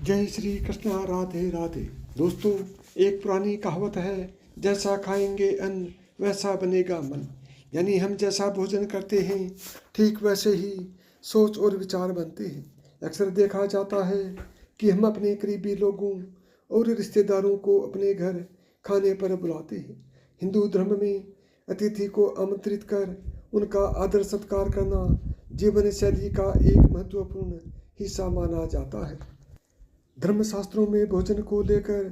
जय श्री कृष्ण, राधे राधे। दोस्तों, एक पुरानी कहावत है, जैसा खाएंगे अन्न वैसा बनेगा मन। यानी हम जैसा भोजन करते हैं ठीक वैसे ही सोच और विचार बनते हैं। अक्सर देखा जाता है कि हम अपने करीबी लोगों और रिश्तेदारों को अपने घर खाने पर बुलाते हैं। हिंदू धर्म में अतिथि को आमंत्रित कर उनका आदर सत्कार करना जीवन शैली का एक महत्वपूर्ण हिस्सा माना जाता है। धर्मशास्त्रों में भोजन को लेकर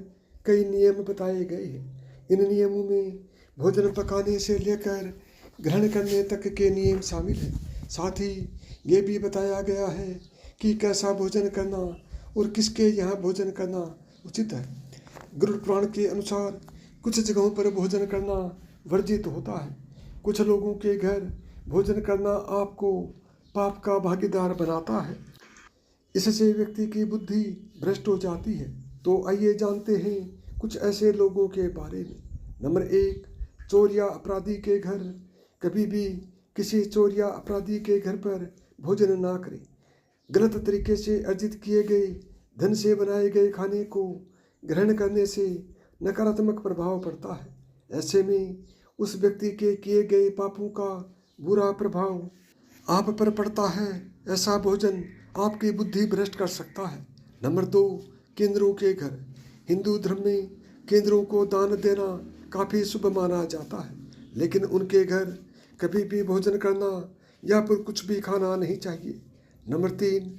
कई नियम बताए गए हैं। इन नियमों में भोजन पकाने से लेकर ग्रहण करने तक के नियम शामिल हैं। साथ ही ये भी बताया गया है कि कैसा भोजन करना और किसके यहाँ भोजन करना उचित है। गुरु पुराण के अनुसार कुछ जगहों पर भोजन करना वर्जित होता है। कुछ लोगों के घर भोजन करना आपको पाप का भागीदार बनाता है। इससे व्यक्ति की बुद्धि भ्रष्ट हो जाती है। तो आइए जानते हैं कुछ ऐसे लोगों के बारे में। नंबर 1, चोर या अपराधी के घर। कभी भी किसी चोर या अपराधी के घर पर भोजन ना करें। गलत तरीके से अर्जित किए गए धन से बनाए गए खाने को ग्रहण करने से नकारात्मक प्रभाव पड़ता है। ऐसे में उस व्यक्ति के किए गए पापों का बुरा प्रभाव आप पर पड़ता है। ऐसा भोजन आपकी बुद्धि भ्रष्ट कर सकता है। नंबर 2, केंद्रों के घर। हिंदू धर्म में केंद्रों को दान देना काफ़ी शुभ माना जाता है, लेकिन उनके घर कभी भी भोजन करना या फिर कुछ भी खाना नहीं चाहिए। नंबर 3,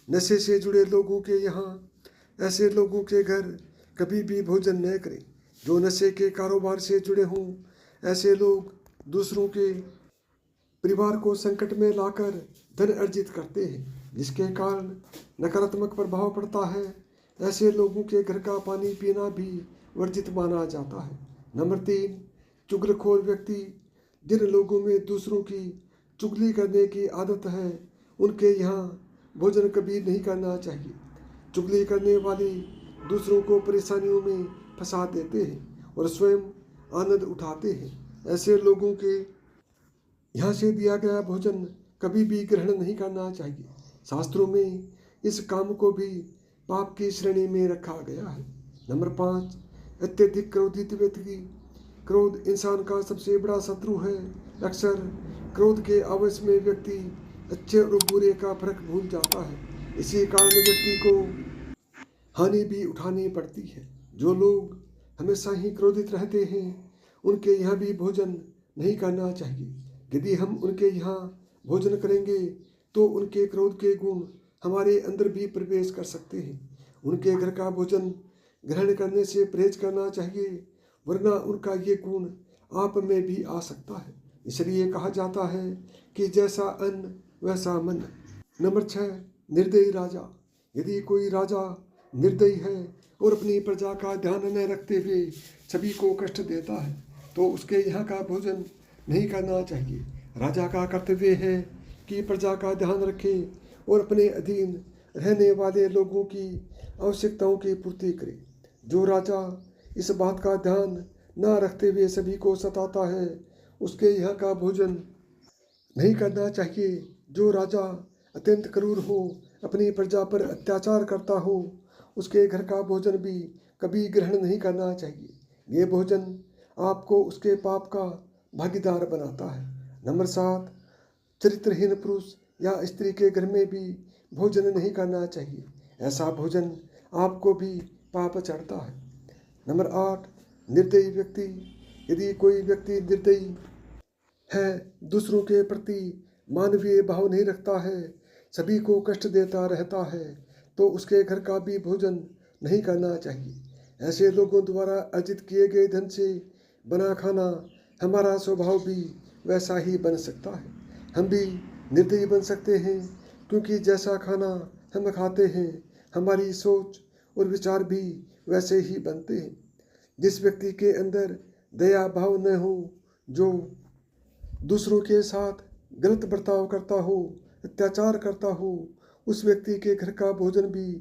नशे से जुड़े लोगों के यहाँ। ऐसे लोगों के घर कभी भी भोजन न करें जो नशे के कारोबार से जुड़े हों। ऐसे लोग दूसरों के परिवार को संकट में लाकर धन अर्जित करते हैं, जिसके कारण नकारात्मक प्रभाव पड़ता है। ऐसे लोगों के घर का पानी पीना भी वर्जित माना जाता है। नंबर 3, चुगलखोर व्यक्ति। जिन लोगों में दूसरों की चुगली करने की आदत है, उनके यहाँ भोजन कभी नहीं करना चाहिए। चुगली करने वाले दूसरों को परेशानियों में फंसा देते हैं और स्वयं आनंद उठाते हैं। ऐसे लोगों के यहाँ से दिया गया भोजन कभी भी ग्रहण नहीं करना चाहिए। शास्त्रों में इस काम को भी पाप की श्रेणी में रखा गया है। नंबर 5, अत्यधिक क्रोधित व्यक्ति। क्रोध इंसान का सबसे बड़ा शत्रु है। अक्सर क्रोध के आवेश में व्यक्ति अच्छे और बुरे का फर्क भूल जाता है। इसी कारण व्यक्ति को हानि भी उठानी पड़ती है। जो लोग हमेशा ही क्रोधित रहते हैं, उनके यहाँ भी भोजन नहीं करना चाहिए। यदि हम उनके यहाँ भोजन करेंगे तो उनके क्रोध के गुण हमारे अंदर भी प्रवेश कर सकते हैं। उनके घर का भोजन ग्रहण करने से परहेज करना चाहिए, वरना उनका ये गुण आप में भी आ सकता है। इसलिए कहा जाता है कि जैसा अन्न वैसा मन। नंबर 6, निर्दयी राजा। यदि कोई राजा निर्दयी है और अपनी प्रजा का ध्यान न रखते हुए सभी को कष्ट देता है, तो उसके यहाँ का भोजन नहीं करना चाहिए। राजा का कर्तव्य है कि प्रजा का ध्यान रखे और अपने अधीन रहने वाले लोगों की आवश्यकताओं की पूर्ति करे। जो राजा इस बात का ध्यान न रखते हुए सभी को सताता है, उसके यहाँ का भोजन नहीं करना चाहिए। जो राजा अत्यंत क्रूर हो, अपनी प्रजा पर अत्याचार करता हो, उसके घर का भोजन भी कभी ग्रहण नहीं करना चाहिए। ये भोजन आपको उसके पाप का भागीदार बनाता है। नंबर 7, चरित्रहीन पुरुष या स्त्री के घर में भी भोजन नहीं करना चाहिए। ऐसा भोजन आपको भी पाप चढ़ता है। नंबर 8, निर्दयी व्यक्ति। यदि कोई व्यक्ति निर्दयी है, दूसरों के प्रति मानवीय भाव नहीं रखता है, सभी को कष्ट देता रहता है, तो उसके घर का भी भोजन नहीं करना चाहिए। ऐसे लोगों द्वारा अर्जित किए गए धन से बना खाना हमारा स्वभाव भी वैसा ही बन सकता है। हम भी निर्दयी बन सकते हैं, क्योंकि जैसा खाना हम खाते हैं, हमारी सोच और विचार भी वैसे ही बनते हैं। जिस व्यक्ति के अंदर दया भाव न हो, जो दूसरों के साथ गलत बर्ताव करता हो, अत्याचार करता हो, उस व्यक्ति के घर का भोजन भी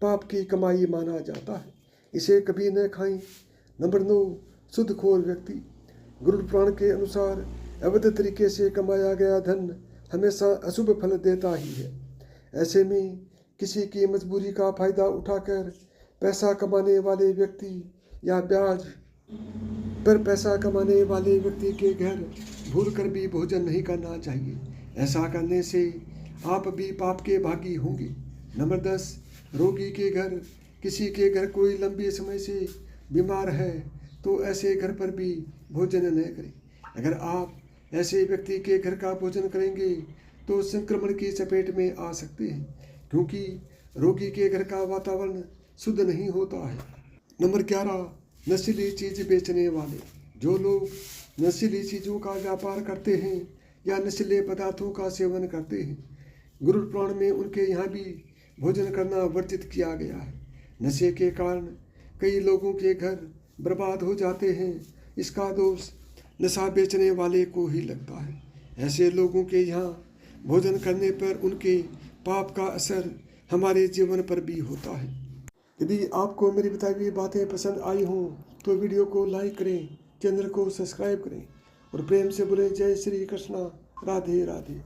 पाप की कमाई माना जाता है। इसे कभी न खाएं। नंबर 9, सुदखोर व्यक्ति। गुरु पुराण के अनुसार अवैध तरीके से कमाया गया धन हमेशा अशुभ फल देता ही है। ऐसे में किसी की मजबूरी का फायदा उठाकर पैसा कमाने वाले व्यक्ति या ब्याज पर पैसा कमाने वाले व्यक्ति के घर भूल कर भी भोजन नहीं करना चाहिए। ऐसा करने से आप भी पाप के भागी होंगे। नंबर 10, रोगी के घर। किसी के घर कोई लंबे समय से बीमार है तो ऐसे घर पर भी भोजन न करें। अगर आप ऐसे व्यक्ति के घर का भोजन करेंगे तो संक्रमण की चपेट में आ सकते हैं, क्योंकि रोगी के घर का वातावरण शुद्ध नहीं होता है। नंबर 11, नशीली चीज़ बेचने वाले। जो लोग नशीली चीज़ों का व्यापार करते हैं या नशीले पदार्थों का सेवन करते हैं, गुरु पुराण में उनके यहाँ भी भोजन करना वर्जित किया गया है। नशे के कारण कई लोगों के घर बर्बाद हो जाते हैं। इसका दोष नशा बेचने वाले को ही लगता है। ऐसे लोगों के यहाँ भोजन करने पर उनके पाप का असर हमारे जीवन पर भी होता है। यदि आपको मेरी बताई हुई बातें पसंद आई हों तो वीडियो को लाइक करें, चैनल को सब्सक्राइब करें और प्रेम से बोलें जय श्री कृष्णा, राधे राधे।